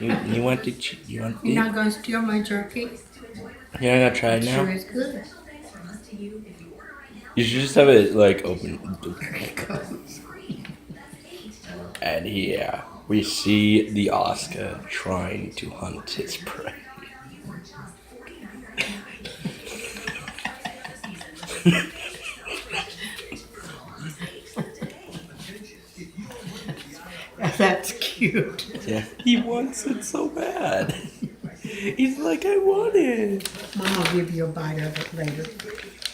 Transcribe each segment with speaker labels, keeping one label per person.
Speaker 1: You want to? You want
Speaker 2: You're
Speaker 1: to?
Speaker 2: not gonna steal my jerky?
Speaker 1: You're not gonna try it
Speaker 2: Sure
Speaker 1: now.
Speaker 2: is good.
Speaker 1: You should just have it like open. And yeah, we see the Oscar trying to hunt his prey.
Speaker 2: That's cute.
Speaker 1: Yeah, he wants it so bad. He's like, I want it.
Speaker 2: Mom will give you a bite of it later.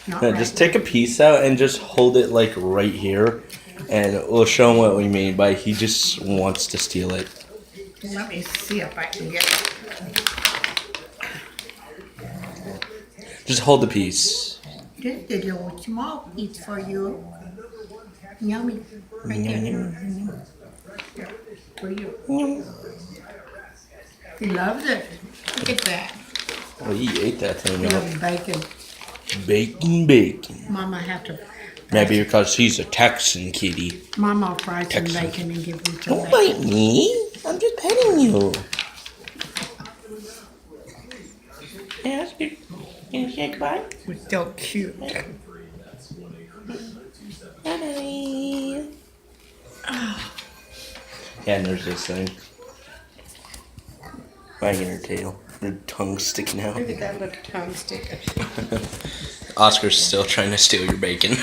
Speaker 2: Not
Speaker 1: Yeah,
Speaker 2: right
Speaker 1: just take a
Speaker 2: now.
Speaker 1: piece out and just hold it like right here, and we'll show him what we mean by he just wants to steal it.
Speaker 2: Let me see if I can get it.
Speaker 1: Just hold the piece.
Speaker 2: This is a small piece for you. Yummy. Right there. Yeah, for you. He loves it. Look at that.
Speaker 1: Oh, he ate that thing
Speaker 2: He
Speaker 1: up.
Speaker 2: loves bacon.
Speaker 1: Bacon.
Speaker 2: Mama have to.
Speaker 1: Maybe because he's a Texan kitty.
Speaker 2: Mama will fry some
Speaker 1: Texan.
Speaker 2: bacon and give you some
Speaker 1: Don't
Speaker 2: bacon.
Speaker 1: bite me. I'm just petting you. Yeah, that's good. Can you say goodbye?
Speaker 2: We're so cute.
Speaker 1: Bye. Yeah, and there's this thing. Wagging her tail. Her tongue sticking out.
Speaker 2: Look at that little tongue sticker.
Speaker 1: Oscar's still trying to steal your bacon.